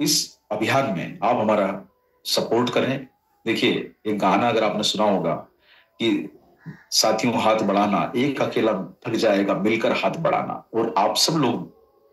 इस अभियान में आप हमारा सपोर्ट करें। देखिए, एक गाना अगर आपने सुना होगा कि साथियों हाथ बढ़ाना, एक अकेला थक जाएगा मिलकर हाथ बढ़ाना, और आप सब लोग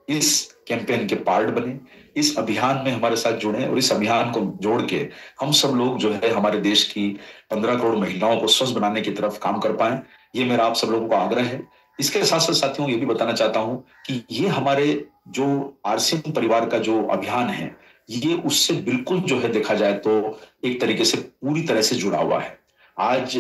इस कैंपेन के पार्ट बने, इस अभियान में हमारे साथ जुड़े और इस अभियान को जोड़ के हम सब लोग जो है हमारे देश की 15 करोड़ महिलाओं को स्वस्थ बनाने की तरफ काम कर पाए। ये मेरा आप सब लोगों को आग्रह है। इसके साथ साथ साथियों ये भी बताना चाहता हूं कि ये हमारे जो आरसीएम परिवार का जो अभियान है, ये उससे बिल्कुल जो है देखा जाए तो एक तरीके से पूरी तरह से जुड़ा हुआ है। आज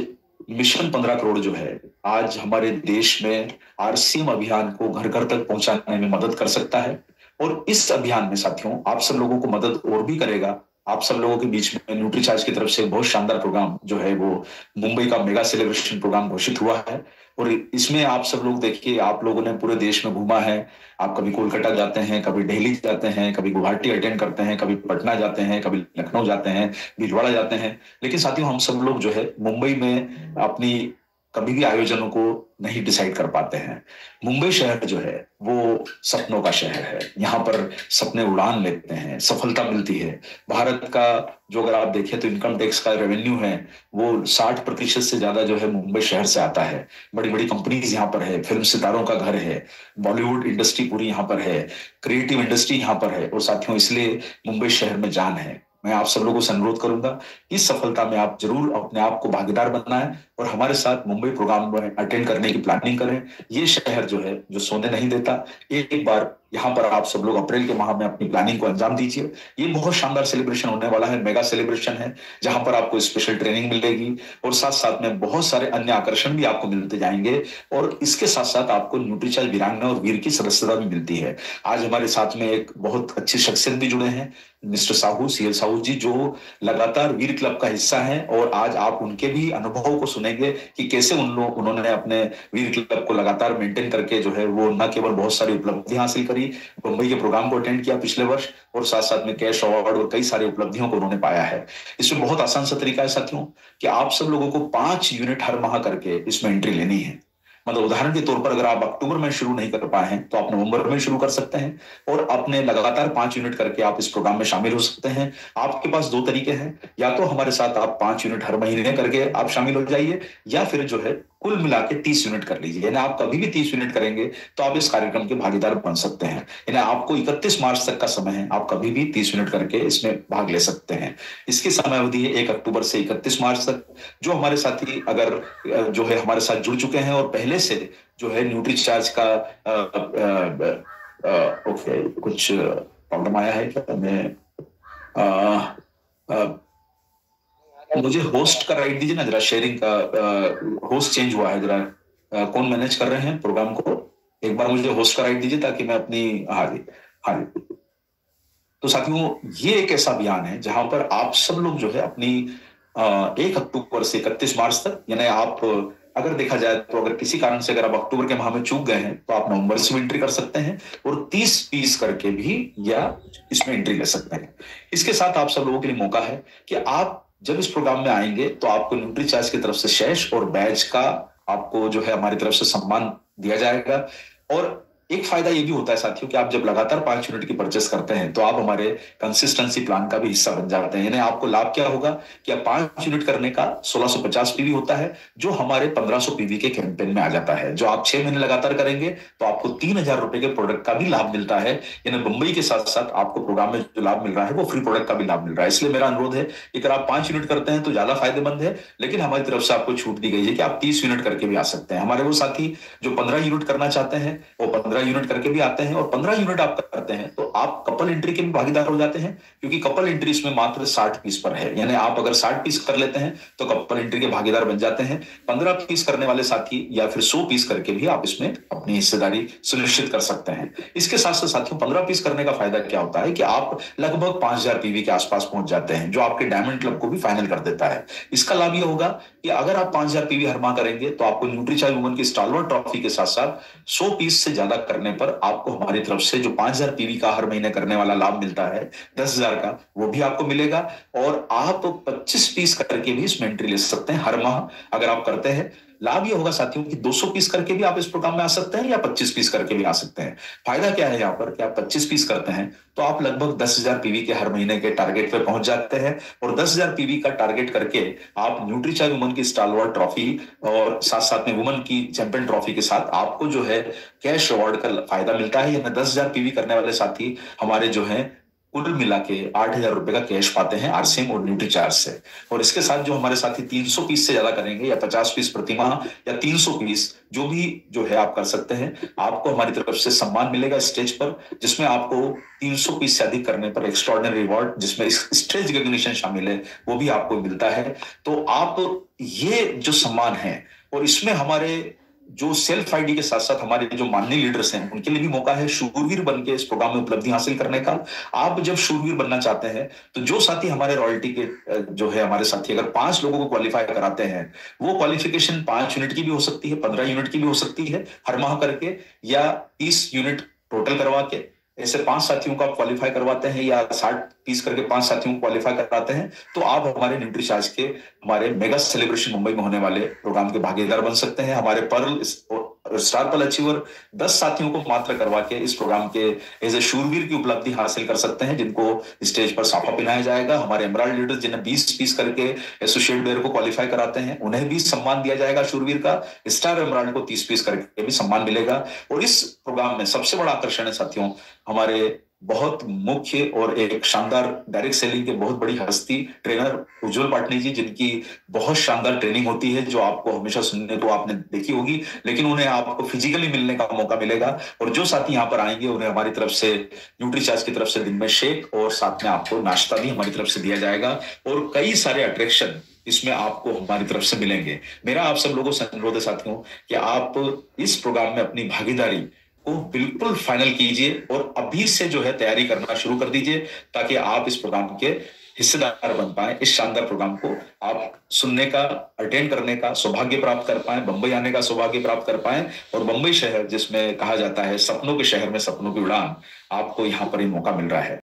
मिशन 15 करोड़ जो है, आज हमारे देश में आरसीएम अभियान को घर घर तक पहुंचाने में मदद कर सकता है। और इस अभियान में साथियों आप सब लोगों को मदद और भी करेगा। आप सब लोगों के बीच में न्यूट्रीचार्ज की तरफ से बहुत शानदार प्रोग्राम जो है वो मुंबई का मेगा सेलिब्रेशन प्रोग्राम घोषित हुआ है। और इसमें आप सब लोग देखिए, आप लोगों ने पूरे देश में घूमा है। आप कभी कोलकाता जाते हैं, कभी दिल्ली जाते हैं, कभी गुवाहाटी अटेंड करते हैं, कभी पटना जाते हैं, कभी लखनऊ जाते हैं, भिलवाड़ा जाते हैं। लेकिन साथियों हम सब लोग जो है मुंबई में अपनी कभी भी आयोजनों को नहीं डिसाइड कर पाते हैं। मुंबई शहर जो है वो सपनों का शहर है। यहाँ पर सपने उड़ान लेते हैं, सफलता मिलती है। भारत का जो अगर आप देखें तो इनकम टैक्स का रेवेन्यू है वो 60% से ज्यादा जो है मुंबई शहर से आता है। बड़ी बड़ी कंपनीज यहाँ पर है, फिल्म सितारों का घर है, बॉलीवुड इंडस्ट्री पूरी यहाँ पर है, क्रिएटिव इंडस्ट्री यहाँ पर है। और साथियों इसलिए मुंबई शहर में जान है। मैं आप सब लोगों से अनुरोध करूंगा, इस सफलता में आप जरूर अपने आप को भागीदार बनाएं और हमारे साथ मुंबई प्रोग्राम में अटेंड करने की प्लानिंग करें। ये शहर जो है जो सोने नहीं देता, एक बार यहाँ पर आप सब लोग अप्रैल के माह में अपनी प्लानिंग को अंजाम दीजिए। ये बहुत शानदार सेलिब्रेशन होने वाला है, मेगा सेलिब्रेशन है, जहां पर आपको स्पेशल ट्रेनिंग मिलेगी और साथ साथ में बहुत सारे अन्य आकर्षण भी आपको मिलते जाएंगे। और इसके साथ साथ आपको न्यूट्रीचार्ज वीरांगना और वीर की सदस्यता भी मिलती है। आज हमारे साथ में एक बहुत अच्छी शख्सियत भी जुड़े हैं, मिस्टर साहू, सीएल साहू जी, जो लगातार वीर क्लब का हिस्सा है। और आज आप उनके भी अनुभवों को सुनेंगे कि कैसे उन्होंने अपने वीर क्लब को लगातार मेंटेन करके जो है वो न केवल बहुत सारी उपलब्धि हासिल करी, मुंबई के प्रोग्राम को अटेंड किया पिछले वर्ष, और साथ साथ में कैश अवार्ड और कई सारी उपलब्धियों को उन्होंने पाया है। इसमें बहुत आसान सा तरीका है साथियों कि आप सब लोगों को 5 यूनिट हर माह करके इसमें एंट्री लेनी है। मतलब उदाहरण के तौर पर अगर आप अक्टूबर में शुरू नहीं कर पाए हैं तो आप नवंबर में शुरू कर सकते हैं और अपने लगातार 5 यूनिट करके आप इस प्रोग्राम में शामिल हो सकते हैं। आपके पास दो तरीके हैं, या तो हमारे साथ आप 5 यूनिट हर महीने करके आप शामिल हो जाइए, या फिर जो है कुल मिला के 30 यूनिट कर लीजिए। यानी आप कभी भी 30 यूनिट करेंगे तो आप इस कार्यक्रम के भागीदार बन सकते हैं। यानी आपको 31 मार्च तक का समय है, आप कभी भी 30 यूनिट करके इसमें भाग ले सकते हैं। इसकी समय अवधि है 1 अक्टूबर से 31 मार्च तक। जो हमारे साथी अगर जो है हमारे साथ जुड़ चुके हैं और पहले से जो है न्यूट्रीचार्ज का ओके, कुछ प्रॉब्लम आया है क्या? मैं मुझे होस्ट का राइट दीजिए ना जरा, शेयरिंग का होस्ट चेंज हुआ है जरा। कौन मैनेज कर रहे हैं प्रोग्राम को? एक बार मुझे होस्ट का राइट दीजिए ताकि मैं अपनी, हाँ जी, हाँ जी। तो साथियों ये एक ऐसा अभियान है जहां पर आप सब लोग जो है अपनी 1 अक्टूबर से 31 मार्च तक, यानी आप अगर देखा जाए तो अगर किसी कारण से अगर आप अक्टूबर के माह में चूक गए हैं तो आप नवंबर से भी एंट्री कर सकते हैं और 30 पीस करके भी या इसमें एंट्री ले सकते हैं। इसके साथ आप सब लोगों के लिए मौका है कि आप जब इस प्रोग्राम में आएंगे तो आपको न्यूट्रीचार्ज की तरफ से शैश और बैच का आपको जो है हमारी तरफ से सम्मान दिया जाएगा। और एक फायदा ये भी होता है साथियों कि आप जब लगातार 5 यूनिट की परचेस करते हैं तो आप हमारे कंसिस्टेंसी प्लान का भी हिस्सा बन जाते हैं। यानी आपको लाभ क्या होगा कि आप 5 यूनिट करने का 1650 पीवी होता है, जो हमारे 1500 पीवी के कैंपेन में आ जाता है। जो आप 6 महीने लगातार करेंगे तो आपको 3000 रुपए के प्रोडक्ट का भी लाभ मिलता है। यानी मुंबई के साथ साथ आपको प्रोग्राम में जो लाभ मिल रहा है वो फ्री प्रोडक्ट का भी लाभ मिल रहा है। इसलिए मेरा अनुरोध है कि अगर आप 5 यूनिट करते हैं तो ज्यादा फायदेमंद है, लेकिन हमारी तरफ से आपको छूट दी गई है कि आप 30 यूनिट करके भी आ सकते हैं। हमारे वो साथी जो 15 यूनिट करना चाहते हैं वो 15 यूनिट करके भी आते हैं, और 15 यूनिट आप करते हैं तो आप कपल एंट्री के भी भागीदार हो जाते हैं, क्योंकि कपल एंट्री इसमें मात्र 60 पीस पर है। यानी आप अगर 60 पीस कर लेते हैं तो कपल एंट्री के भागीदार बन जाते हैं। 15 पीस करने वाले साथी या फिर 100 पीस करके भी आप इसमें अपनी हिस्सेदारी सुनिश्चित कर सकते हैं। इसके साथ साथ साथियों 15 पीस करने का फायदा क्या होता है कि आप लगभग 5000 पीवी के आसपास पहुंच जाते हैं, जो आपके डायमंड क्लब को भी फाइनल कर देता है। इसका लाभ यह होगा कि अगर आप 5000 पीवी हर माह करेंगे तो आपको न्यूट्रीचार्ज वुमन की स्टालवर ट्रॉफी के साथ साथ 100 पीस से ज्यादा करने पर आपको हमारी तरफ से जो 5000 पीवी का हर महीने करने वाला लाभ मिलता है 10,000 का, वो भी आपको मिलेगा। और आप 25 पीस करके भी इसमें एंट्री ले सकते हैं हर माह अगर आप करते हैं। लाभ ये होगा साथियों कि 200 पीस करके भी आप इस प्रोग्राम में आ सकते हैं या 25 पीस करके भी आ सकते हैं। फायदा क्या है यहाँ पर कि आप 25 पीस करते हैं तो आप लगभग 10,000 पीवी के हर महीने के टारगेट पे पहुंच जाते हैं, और 10,000 पीवी का टारगेट करके आप न्यूट्रीचार्ज वुमन की स्टालवर्ट ट्रॉफी और साथ साथ में वुमन की चैंपियन ट्रॉफी के साथ आपको जो है कैश रिवॉर्ड का फायदा मिलता है। यानी 10,000 पीवी करने वाले साथी हमारे जो है कुल मिला के 8,000 रुपए का कैश पाते हैं आरसीएम और न्यूट्रीचार्ज से। और इसके साथ जो हमारे साथी 300 पीस से ज्यादा करेंगे या 50 पीस प्रति माह या 300 पीस जो भी जो है आप कर सकते हैं, आपको हमारी तरफ से सम्मान मिलेगा स्टेज पर, जिसमें आपको 300 पीस से अधिक करने पर एक्स्ट्रॉर्डिनरी रिवॉर्ड जिसमें स्टेज रिकॉग्निशन शामिल है वो भी आपको मिलता है। तो आप ये जो सम्मान है, और इसमें हमारे जो सेल्फ आईडी के साथ साथ हमारे जो माननीय लीडर्स हैं उनके लिए भी मौका है शूरवीर बन के इस प्रोग्राम में उपलब्धि हासिल करने का। आप जब शूरवीर बनना चाहते हैं तो जो साथी हमारे रॉयल्टी के जो है हमारे साथी अगर 5 लोगों को क्वालिफाई कराते हैं, वो क्वालिफिकेशन 5 यूनिट की भी हो सकती है, 15 यूनिट की भी हो सकती है हर माह करके, या 30 यूनिट टोटल करवा के ऐसे 5 साथियों को आप क्वालिफाई करवाते हैं, या 60 पीस करके 5 साथियों को क्वालिफाई कराते हैं, तो आप हमारे न्यूट्रीचार्ज के हमारे मेगा सेलिब्रेशन मुंबई में होने वाले प्रोग्राम के भागीदार बन सकते हैं। हमारे पर्ल स्टार पर्ल अचीवर 10 साथियों को मात्र करवा के इस प्रोग्राम के एज ए शूरवीर की उपलब्धि हासिल कर सकते हैं, जिनको स्टेज पर साफा पहनाया जाएगा। हमारे एमराल्ड लीडर्स जिन्हें 20 पीस करके एसोसिएट प्लेयर को क्वालिफाई कराते हैं उन्हें भी सम्मान दिया जाएगा शूरवीर का। स्टार एमराल्ड को 30 पीस करके भी सम्मान मिलेगा। और इस प्रोग्राम में सबसे बड़ा आकर्षण है साथियों हमारे बहुत मुख्य और एक शानदार डायरेक्ट सेलिंग के बहुत बड़ी हस्ती ट्रेनर उज्जवल पाटनी जी, जिनकी बहुत शानदार ट्रेनिंग होती है जो आपको हमेशा सुनने को आपने देखी होगी, लेकिन उन्हें आपको फिजिकली मिलने का मौका मिलेगा। और जो साथी यहाँ पर आएंगे उन्हें हमारी तरफ से न्यूट्रीचार्ज की तरफ से दिन में शेक और साथ में आपको नाश्ता भी हमारी तरफ से दिया जाएगा, और कई सारे अट्रैक्शन इसमें आपको हमारी तरफ से मिलेंगे। मेरा आप सब लोगों से अनुरोध है साथियों कि आप इस प्रोग्राम में अपनी भागीदारी को बिल्कुल फाइनल कीजिए और अभी से जो है तैयारी करना शुरू कर दीजिए, ताकि आप इस प्रोग्राम के हिस्सेदार बन पाए। इस शानदार प्रोग्राम को आप सुनने का, अटेंड करने का सौभाग्य प्राप्त कर पाए, बंबई आने का सौभाग्य प्राप्त कर पाए, और बंबई शहर जिसमें कहा जाता है सपनों के शहर में सपनों की उड़ान, आपको यहाँ पर ही मौका मिल रहा है।